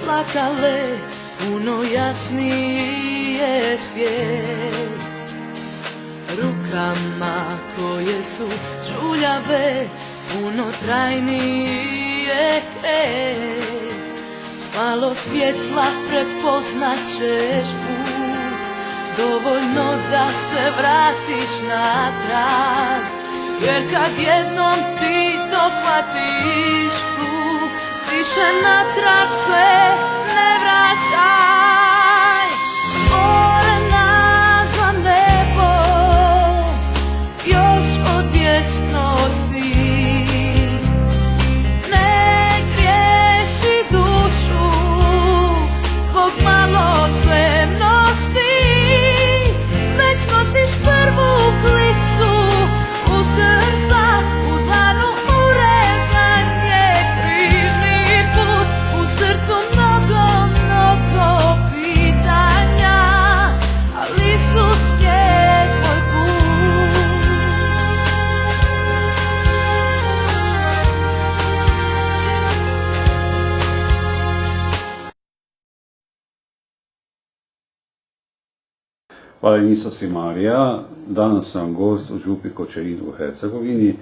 plakale, puno jasnije svijet. Rukama koje su čuljave, puno trajnije kret. S malo svjetla prepoznat ćeš put, dovoljno da se vratiš natrag. Jer kad jednom ti dohvatiš plug, više natrag se ne vraćaj. Stvorena za nebo, još od vječnosti. Ne griješi dušu zbog maloslemnosti, već nosiš prvu klicu uz grsa u dlanu urezan je križni put. U srcu mnogo, mnogo pitanja, ali Isus je tvoj put. Hvala Isus i Marija. Danas sam gost u Župi Kočevinu u Hercegovini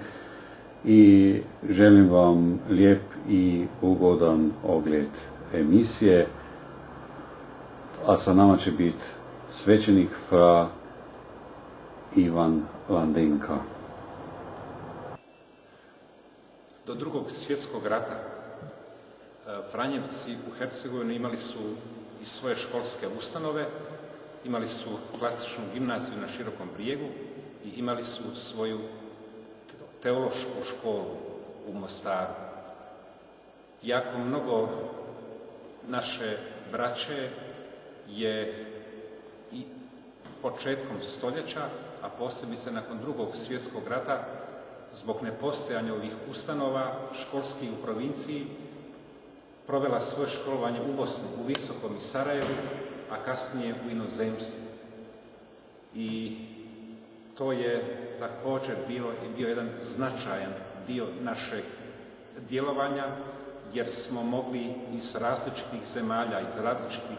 i želim vam lijep i ugodan ogled emisije. A sa nama će biti svećenik fra Ivan Landenka. Do Drugog svjetskog rata Franjevci u Hercegovini imali su i svoje školske ustanove, imali su klasičnu gimnaziju na Širokom Brijegu i imali su svoju teološku školu u Mostaru. Jako mnogo naše braće je i početkom stoljeća, a posebice nakon Drugog svjetskog rata, zbog nepostojanja ovih ustanova školskih u provinciji, provela svoje školovanje u Bosni, u Visokom i Sarajevu, a kasnije u inozemstvu. I to je također bio jedan značajan dio našeg djelovanja, jer smo mogli iz različitih zemalja, iz različitih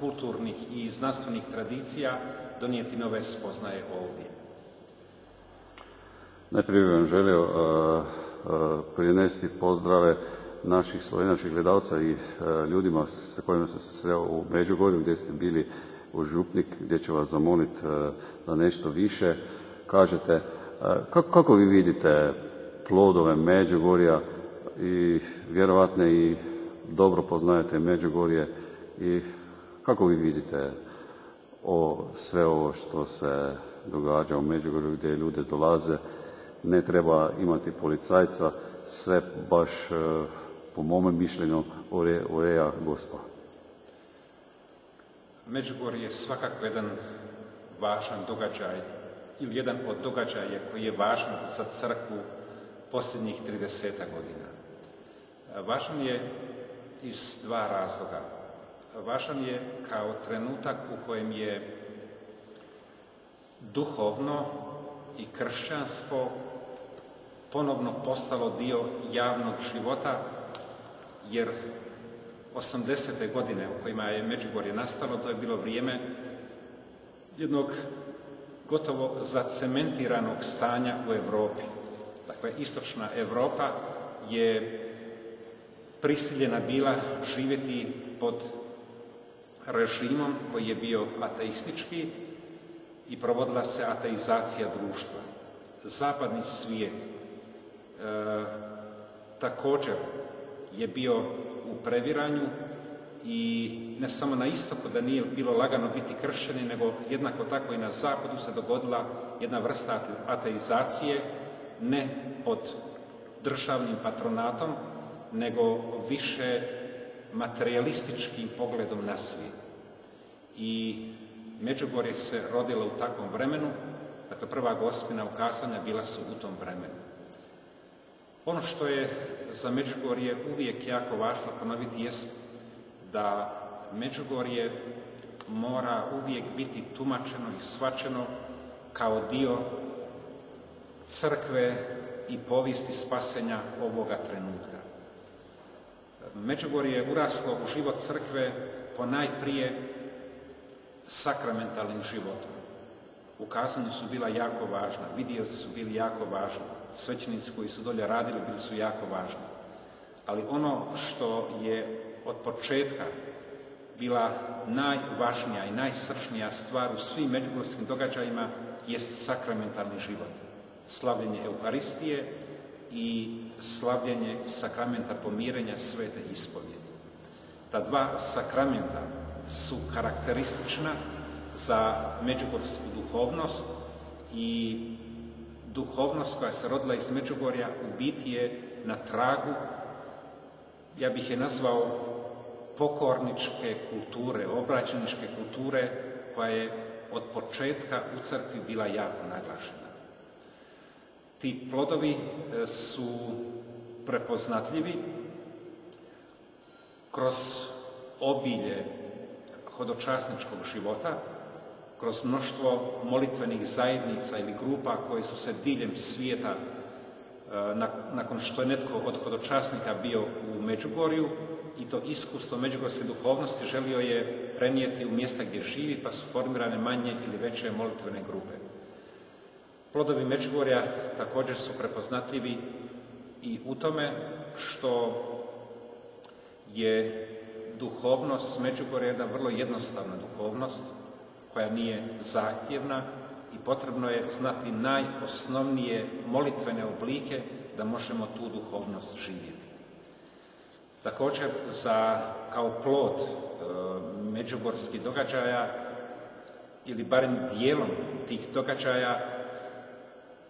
kulturnih i znanstvenih tradicija donijeti nove spoznaje ovdje. Najprije bih vam želio prinesti pozdrave naših slovenačkih gledalca i ljudima sa kojima sam se sreo u Međugorju, gdje ste bili u Župnik, gdje ću vas zamoliti da nešto više kažete. Kako vi vidite plodove Međugorja i vjerovatno i dobro poznajete Međugorje i kako vi vidite sve ovo što se događa u Međugorju, gdje ljude dolaze, ne treba imati policajca, sve baš po mome mišljenju ureja Gospa. Međugorje je svakako jedan važan događaj ili jedan od događaja koji je važan za crkvu posljednjih 30 godina. Važan je iz dva razloga. Važan je kao trenutak u kojem je duhovno i kršćansko ponovno postalo dio javnog života, jer 80. godine u kojima je Međugorje nastalo, to je bilo vrijeme jednog gotovo zacementiranog stanja u Europi. Dakle, istočna Europa je prisiljena bila živjeti pod režimom koji je bio ateistički i provodila se ateizacija društva. Zapadni svijet također je bio u previranju i ne samo na istoku da nije bilo lagano biti kršćani, nego jednako tako i na zapadu se dogodila jedna vrsta ateizacije, ne pod državnim patronatom, nego više materijalističkim pogledom na svijet. I Međugorje se rodilo u takvom vremenu, dakle prva Gospina ukazanja bila su u tom vremenu. Ono što je za Međugorje uvijek jako važno ponoviti jest da Međugorje mora uvijek biti tumačeno i shvaćeno kao dio crkve i povijesti spasenja ovoga trenutka. Međugorje je uraslo u život crkve ponajprije sakramentalnim životom. Ukazanja su bila jako važna, vidioci su bili jako važni, svećenici koji su dolje radili bili su jako važni. Ali ono što je od početka bila najvažnija i najsrčnija stvar u svim međugorskim događajima jest sakramentalni život. Slavljenje Euharistije i slavljenje sakramenta pomirenja svete ispovjedi. Ta dva sakramenta su karakteristična za međugorsku duhovnost i duhovnost koja se rodila iz Međugorja u biti je na tragu, ja bih je nazvao pokorničke kulture, obraćeničke kulture koja je od početka u crkvi bila jako naglašena. Ti plodovi su prepoznatljivi kroz obilje hodočasničkog života, kroz mnoštvo molitvenih zajednica ili grupa koje su se diljem svijeta, nakon što je netko od hodočasnika bio u Međugorju i to iskustvo međugorske duhovnosti želio je prenijeti u mjesta gdje živi, pa su formirane manje ili veće molitvene grupe. Plodovi Međugorja također su prepoznatljivi i u tome što je duhovnost Međugorja jedna vrlo jednostavna duhovnost koja nije zahtjevna i potrebno je znati najosnovnije molitvene oblike da možemo tu duhovnost živjeti. Također, kao plod međugorskih događaja ili barem dijelom tih događaja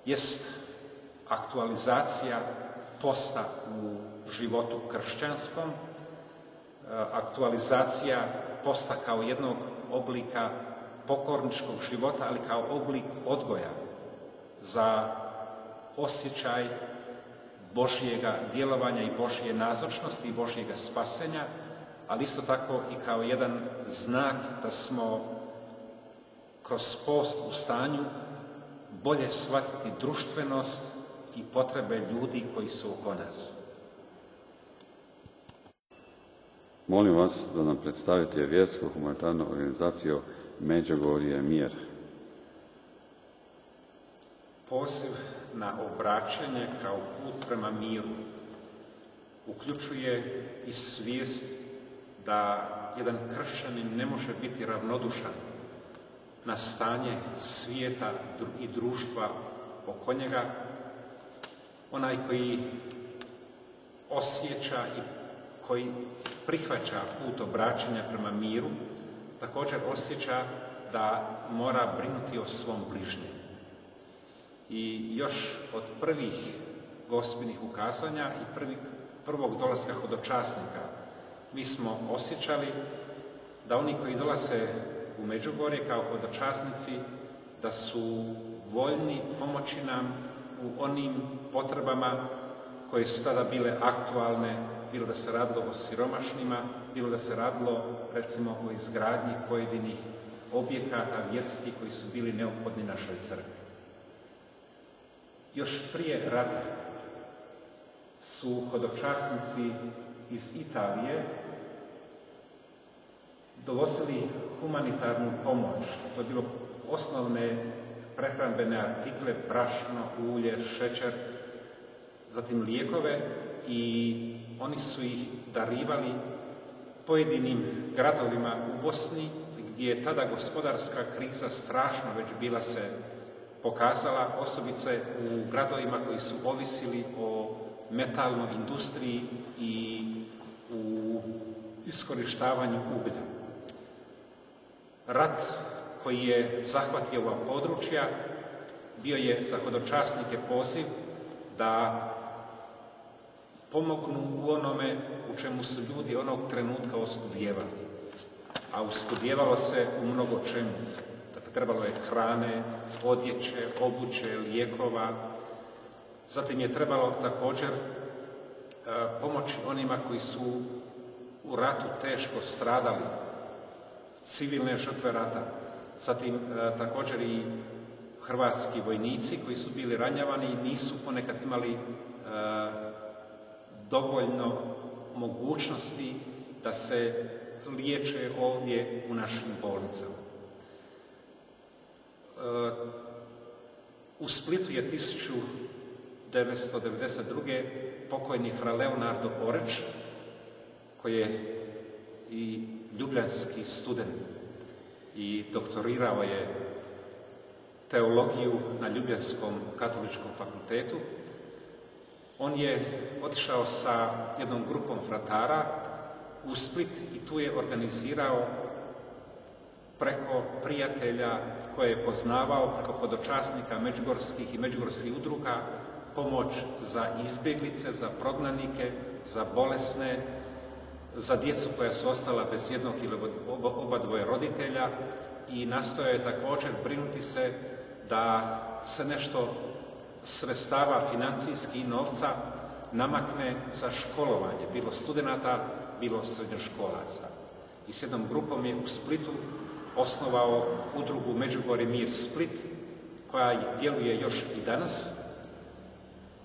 jest aktualizacija posta u životu kršćanskom, aktualizacija posta kao jednog oblika pokorničkog života, ali kao oblik odgoja za osjećaj Božjega djelovanja i Božje nazočnosti i Božjega spasenja, ali isto tako i kao jedan znak da smo kroz post u stanju bolje shvatiti društvenost i potrebe ljudi koji su oko nas. Molim vas da nam predstavite vjersku humanitarnu organizaciju Međugorje mir. Poziv na obraćanje kao put prema miru uključuje i svijest da jedan kršćanin ne može biti ravnodušan na stanje svijeta i društva oko njega. Onaj koji osjeća i koji prihvaća put obraćanja prema miru, također osjeća da mora brinuti o svom bližnjem. I još od prvih gospelnih ukazanja i prvog dolaska hodočasnika mi smo osjećali da oni koji dolaze u Međugorje kao hodočasnici da su voljni pomoći nam u onim potrebama koje su tada bile aktualne, bilo da se radilo o siromašnima, bilo da se radilo recimo o izgradnji pojedinih objekata vjerskih koji su bili neophodni našoj crkvi. Još prije rata su hodočasnici iz Italije dovozili humanitarnu pomoć. To je bilo osnovne prehrambene artikle, brašno, ulje, šećer, zatim lijekove i oni su ih darivali pojedinim gradovima u Bosni gdje je tada gospodarska kriza strašno već bila se pokazala, osobice u gradovima koji su ovisili o metalnoj industriji i u iskorištavanju uglja. Rat koji je zahvatio ova područja bio je za hodočasnike poziv da pomognu u onome u čemu su ljudi onog trenutka oskudijevali. A oskudijevalo se u mnogo čemu. Dakle, trebalo je hrane, odjeće, obuće, lijekova. Zatim je trebalo također pomoći onima koji su u ratu teško stradali, civilne žrtve rata. Zatim također i hrvatski vojnici koji su bili ranjavani i nisu ponekad imali dovoljno mogućnosti da se liječe ovdje u našim bolnicama. U Splitu je 1992. pokojni fra Leonardo Poreć, koji je i ljubljanski student i doktorirao je teologiju na Ljubljanskom katoličkom fakultetu. On je otišao sa jednom grupom fratara u Split i tu je organizirao preko prijatelja koje je poznavao, preko hodočasnika međugorskih i međugorskih udruga, pomoć za izbjeglice, za prognanike, za bolesne, za djecu koja su ostala bez jednog ili oba dvoje roditelja i nastojao je također brinuti se da se nešto sredstava financijski i novca namakne za školovanje, bilo studenata, bilo srednjoškolaca. I s jednom grupom je u Splitu osnovao udrugu Međugorje Mir Split, koja djeluje još i danas.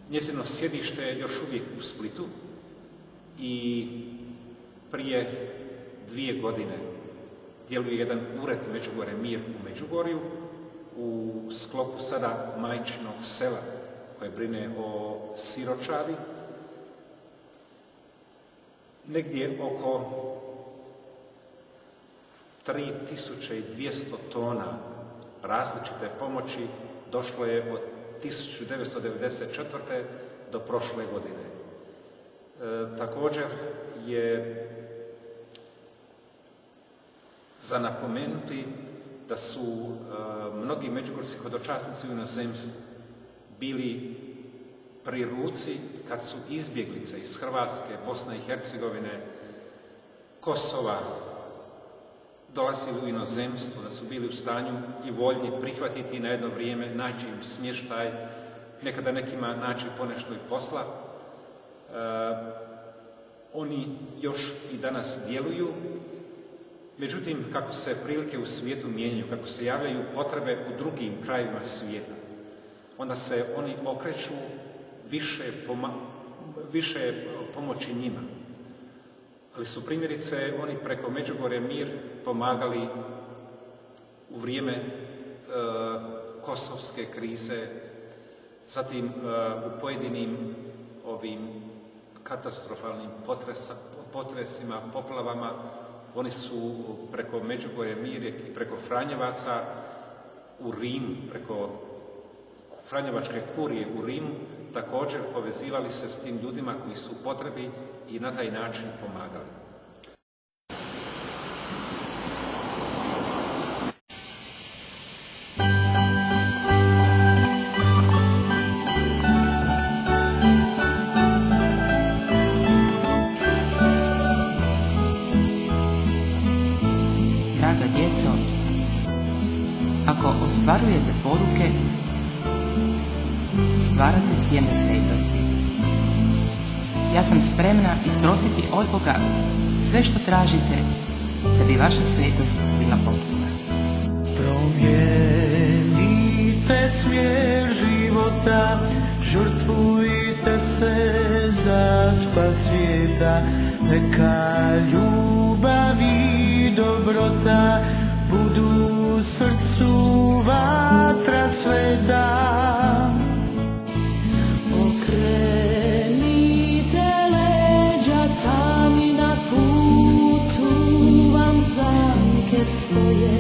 Njezino sjedište je još uvijek u Splitu i prije 2 godine djeluje jedan ured Međugorje Mir u Međugorju u sklopu sada Majčinog sela koje brine o siročadi. Negdje oko 3200 tona različite pomoći došlo je od 1994. do prošle godine. Također je za napomenuti da su mnogi međugorski hodočasnici u inozemstvu bili pri ruci kad su izbjeglice iz Hrvatske, Bosne i Hercegovine, Kosova dolazili u inozemstvo, da su bili u stanju i voljni prihvatiti na jedno vrijeme, naći im smještaj, nekada nekima naći ponešto i posla. Oni još i danas djeluju, međutim, kako se prilike u svijetu mijenjaju, kako se javljaju potrebe u drugim krajevima svijeta, onda se oni okreću više pomoći njima. Ali su primjerice oni preko Međugorje Mir pomagali u vrijeme kosovske krize, zatim u pojedinim ovim katastrofalnim potresima, poplavama. Oni su preko Međugorje Mir i preko Franjevaca u Rimu, preko Franjevačke kurije u Rimu, također povezivali se s tim ljudima koji su u potrebi i na taj način pomagali. Draga djeco, ako ostvarujete poruke, stvarate sjeme svetosti. Ja sam spremna isprositi od Boga sve što tražite da bi vaša svetost bila potpuna. Promijenite smjer života, žrtvujte se za spas svijeta, neka ljubav i dobrota budu u srcu vatra sveta. Okrenite leđa tami na putu vam zamke stoje,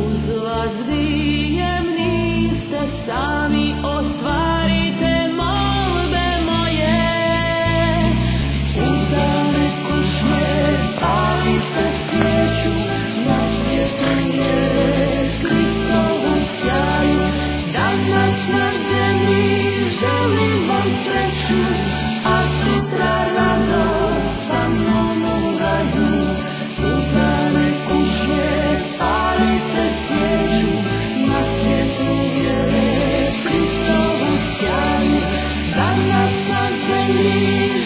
uz vas gdijem niste sami, ostvarite molbe moje. U dane kušnje palite svijeću, na svijetu je Kristovu sjaju. Danas na zemlji želim vam sreću, a sutra radost sa mnom u raju. U dane kušnje palite svijeću, na svijetu je Kristovu sjaju. Danas na zemlji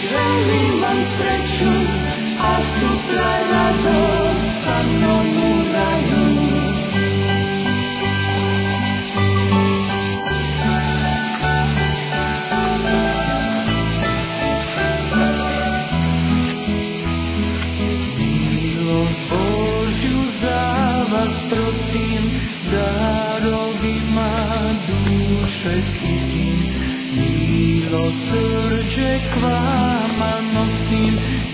želim vam sreću, a sutra radost sa mnom u raju. šekitim, milosrđe k vama nosim,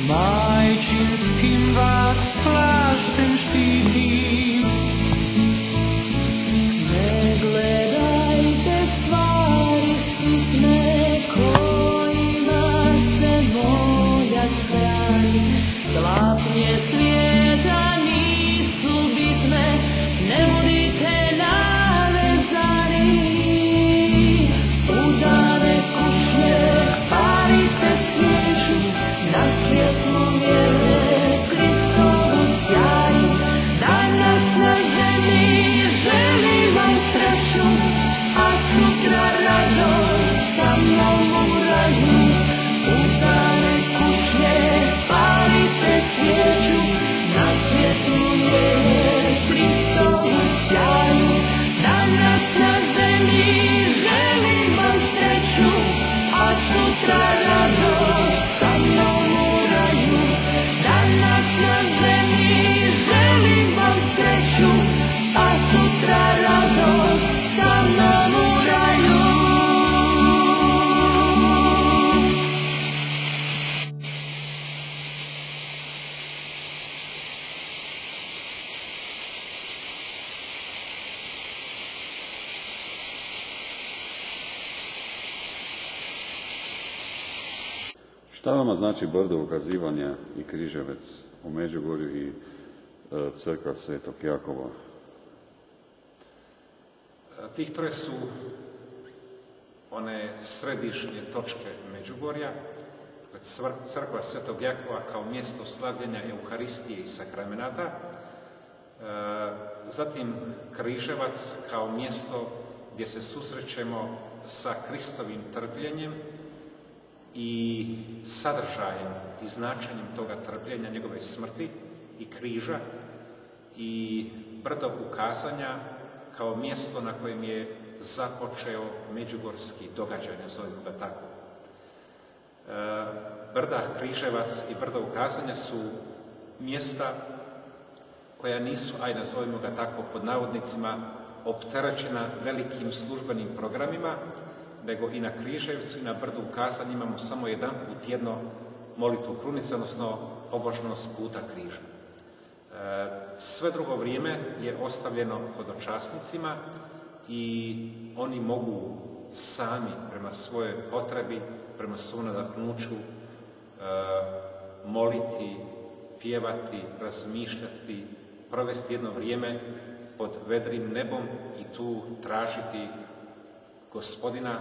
majčinskim vas plaštem štitim. Ne gledajte stvari sitne kojima se moljac hrani, tlapnje svijeta nisu bitne, ne budite navezani. Udane kušnje, palite svijeću, na svjetlu vjere Hristovu sjaju. Danas na zemlji želim vam sreću, a sutra radost sa mnom u raju. Udane kušnje, palite svijeću, na svjetlu vjere Hristovu sjaju. Danas na zemlji želim vam sreću, a sutra radost sa mnom u raju. Danas na zemlji želim vam sreću, a sutra radost sa mnom u raju. Šta vama znači Brdo ukazivanja i Križevec u Međugorju i crkva Svetog Jakova? Tih troje su one središnje točke Međugorja, crkva Svetog Jakova kao mjesto slavljenja Euharistije i sakramenata, zatim Križevac kao mjesto gdje se susrećemo sa Kristovim trpljenjem i sadržajem i značenjem toga trpljenja, njegove smrti i križa, i Brdo ukazanja kao mjesto na kojem je započeo međugorski događaj, nazovimo ga tako. Brda Križevac i Brdo ukazanja su mjesta koja nisu, ajde nazovimo ga tako pod navodnicima, opterećena velikim službenim programima, nego i na Križevcu i na Brdu ukazanja imamo samo jedan put tjedno molitvu krunice, odnosno pobožnost puta križa. Sve drugo vrijeme je ostavljeno hodočasnicima i oni mogu sami prema svojoj potrebi, prema svom nadahnuću moliti, pjevati, razmišljati, provesti jedno vrijeme pod vedrim nebom i tu tražiti Gospodina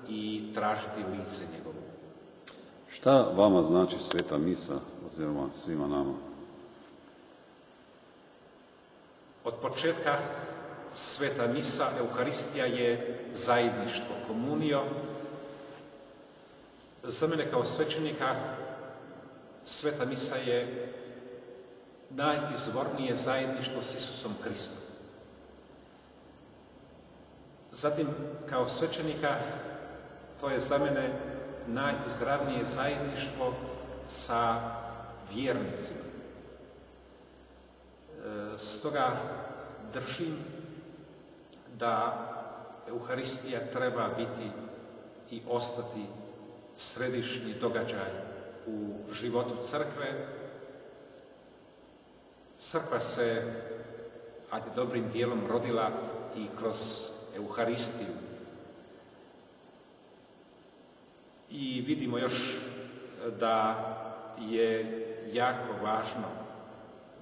i tražiti lice njegovo. Šta vama znači Sveta Misa, oziroma svima nama? Od početka Sveta Misa, Euharistija je zajedništvo, komunio. Za mene kao svećenika Sveta Misa je najizvornije zajedništvo s Isusom Kristom. Zatim, kao svećenika, to je za mene najizravnije zajedništvo sa vjernicima. Stoga držim da Euharistija treba biti i ostati središnji događaj u životu crkve. Crkva se, ajde dobrim dijelom, rodila i kroz Euharistiju. I vidimo još da je jako važno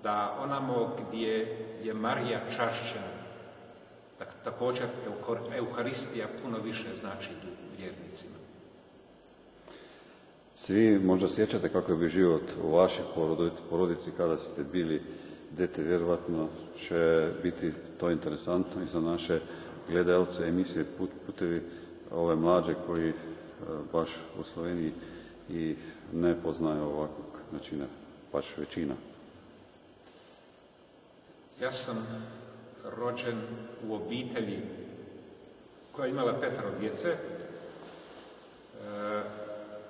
da onamo gdje je Marija čašćena, također Euharistija puno više znači vjernicima. Svi možda sjećate kako je bio život u vašoj porodici kada ste bili dete, vjerovatno će biti to interesantno i za naše gledalce emisije Putevi, ove mlađe koji baš u Sloveniji i ne poznaju ovakvog načina, baš većina. Ja sam rođen u obitelji koja je imala 5 djece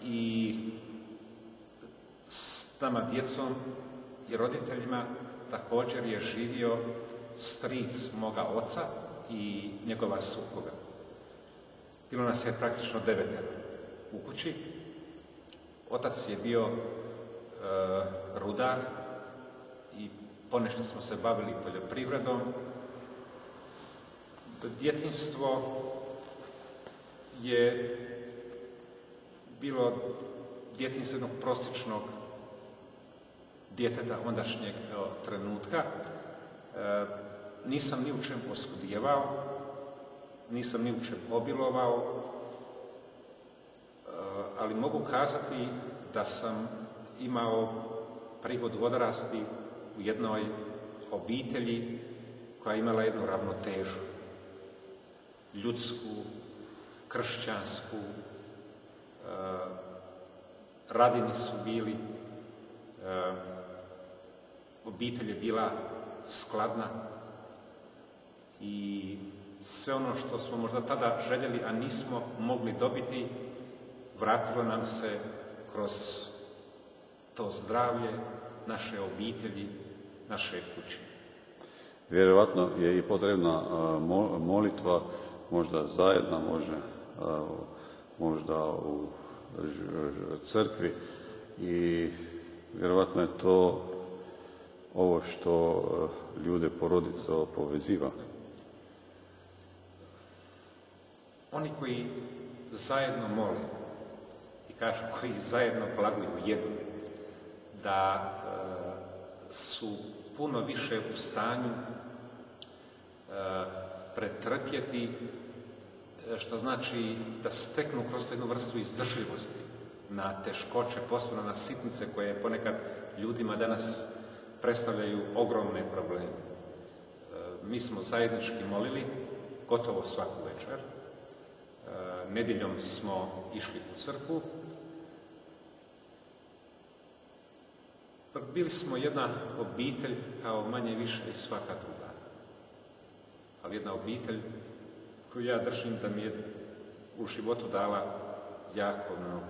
i s nama djecom i roditeljima također je živio stric moga oca i njegova supruga. Bilo nas je praktično 9 u kući. Otac je bio rudar i ponešto smo se bavili poljoprivredom. Djetinjstvo je bilo djetinjstvo jednog prosječnog djeteta ondašnjeg trenutka. Nisam ni u čem oskudijevao, nisam ni u čem obilovao, ali mogu kazati da sam imao prigodu odrasti u jednoj obitelji koja je imala jednu ravnotežu, ljudsku, kršćansku, radini su bili, obitelj je bila skladna i sve ono što smo možda tada željeli, a nismo mogli dobiti, vratilo nam se kroz to zdravlje naše obitelji, naše kuće. Vjerojatno je i potrebna molitva, možda zajedno, možda u crkvi i vjerojatno je to ovo što ljude porodico poveziva. Oni koji zajedno mole i kažu koji zajedno blaguju jedu, da su puno više u stanju pretrpjeti, što znači da steknu kroz jednu vrstu izdržljivosti na teškoće, posebno na sitnice koje ponekad ljudima danas predstavljaju ogromne probleme. Mi smo zajednički molili gotovo svaku večer. Nedjeljom smo išli u crkvu. Bili smo jedna obitelj kao manje više i svaka druga. Ali jedna obitelj koju ja držim da mi je u životu dala jako mnogo.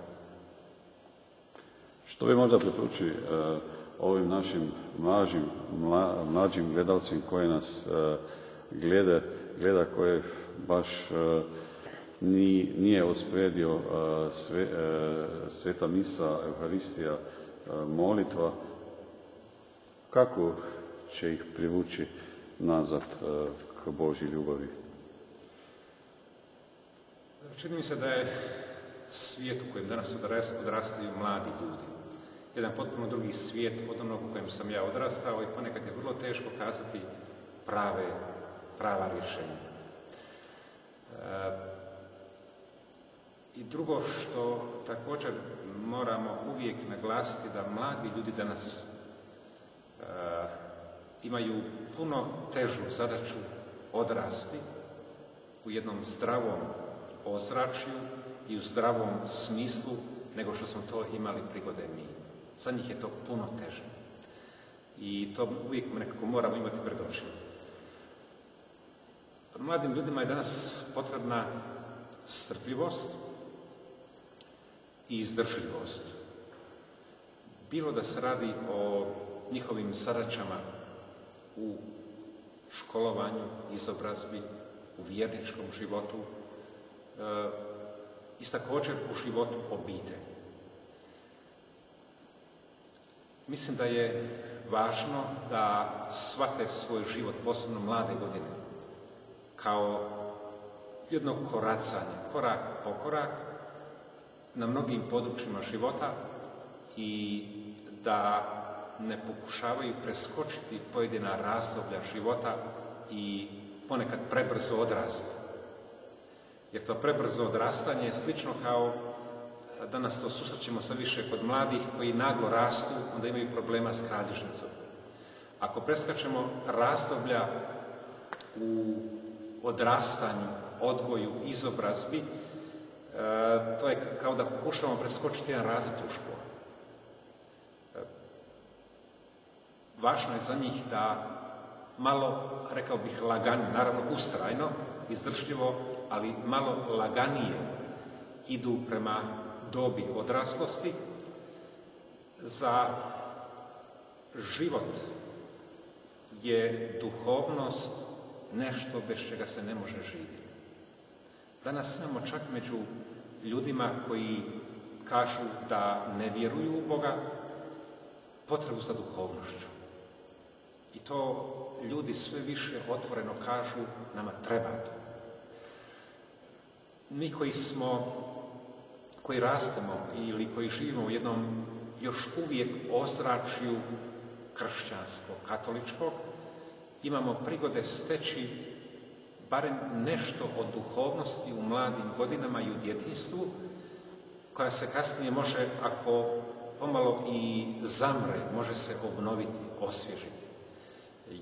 Što bi možda preporučili ovim našim mlađim gledalcima koji nas gleda koje baš nije ospredio sveta misa, Euharistija, molitva, kako će ih privući nazad k Božji ljubavi? Čini mi se da je svijet u kojem danas odrastaju mladi ljudi jedan potpuno drugi svijet od onog u kojem sam ja odrastao i ponekad je vrlo teško kazati prava rješenja. I drugo što također moramo uvijek naglasiti da mladi ljudi danas imaju puno težu zadaću odrasti u jednom zdravom ozračju i u zdravom smislu nego što smo to imali prigode mi. Za njih je to puno teže. I to uvijek nekako moramo imati pred očima. Mladim ljudima je danas potrebna strpljivost i izdržljivost. Bilo da se radi o njihovim zadaćama u školovanju, izobrazbi, u vjerničkom životu, i također u životu obitelji. Mislim da je važno da shvate svoj život, posebno mlade godine, kao jedno koracanje, korak po korak, na mnogim područjima života i da ne pokušavaju preskočiti pojedina razdoblja života i ponekad prebrzo odrasti. Jer to prebrzo odrastanje je slično kao danas to susrećemo sve više kod mladih koji naglo rastu, onda imaju problema s kralježnicom. Ako preskačemo razdoblja u odrastanju, odgoju, izobrazbi, to je kao da pokušavamo preskočiti jedan razred u školu. Važno je za njih da malo, rekao bih, laganije, naravno ustrajno, izdržljivo, ali malo laganije idu prema dobi odraslosti. Za život je duhovnost nešto bez čega se ne može živjeti. Danas imamo čak među ljudima koji kažu da ne vjeruju u Boga potrebu za duhovnošću. I to ljudi sve više otvoreno kažu, nama treba to. Mi koji rastemo ili koji živimo u jednom još uvijek ozračju kršćanskog, katoličkog, imamo prigode steći barem nešto od duhovnosti u mladim godinama i u djetinjstvu, koja se kasnije može, ako pomalo i zamre, može se obnoviti, osvježiti.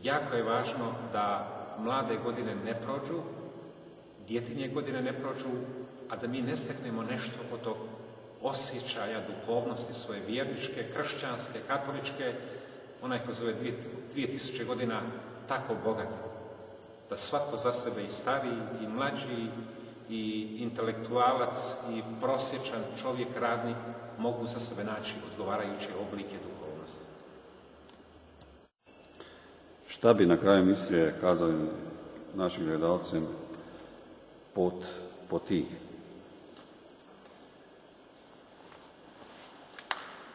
Jako je važno da mlade godine ne prođu, djetinje godine ne prođu, a da mi ne steknemo nešto od tog osjećaja duhovnosti svoje vjerničke, kršćanske, katoličke, onaj kroz ove 2000 godina tako bogat, da svatko za sebe i stariji, i mlađi, i intelektualac, i prosječan čovjek, radnik, mogu za sebe naći odgovarajuće oblike duhovnosti. Šta bi na kraju emisije kazali našim gledalcem po ti?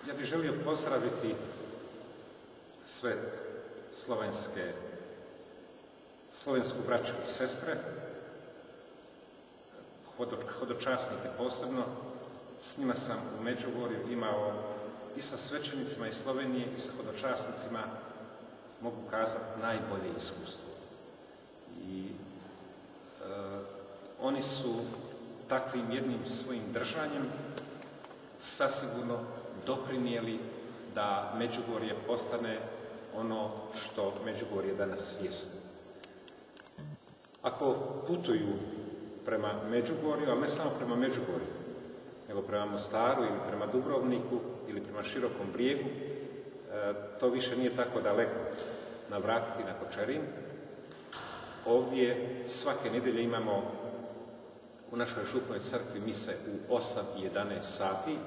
Ja bih želio pozdraviti sve slovensku braću i sestre, hodočasnike posebno. S njima sam u Međugorju imao i sa svećenicima iz Slovenije i sa hodočasnicima, mogu kazati, najbolje iskustvo. I oni su takvim jednim svojim držanjem sasigurno doprinijeli da Međugorje postane ono što Međugorje danas jest. Ako putuju prema Međugorju, ali ne samo prema Međugorju, nego prema Mostaru ili prema Dubrovniku ili prema Širokom Brijegu, to više nije tako daleko navratiti na Kočerin. Ovdje svake nedjelje imamo u našoj župnoj crkvi mise u 8 i 11 sati.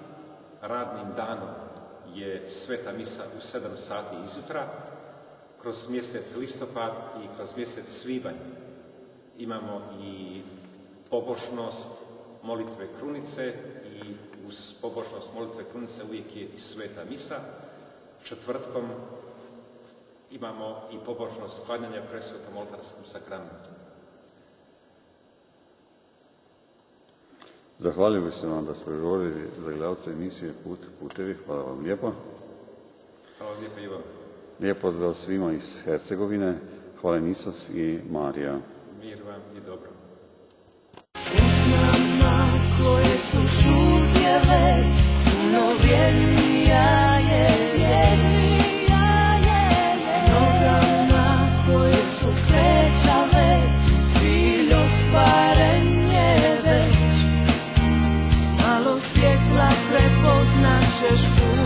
Radnim danom je sveta misa u 7 sati izjutra. Kroz mjesec listopad i kroz mjesec svibanj imamo i pobožnost molitve krunice i uz pobožnost molitve krunice uvijek je i sveta misa. Četvrtkom imamo i pobožnost klanjanja presvetom oltarskom sakramentu. Zahvalio bih se vam da ste govorili za gledalce emisije Putevi. Hvala vam lijepo. Hvala lijepo i vam. Lijep pozdrav svima iz Hercegovine. Hvala Misas i Marija. Mir vam i dobro. Usnama koje su šutjele, puno vjernija je nogama koje su krećale, cilj ostvaren je već. S malo svjetla prepoznaćeš put.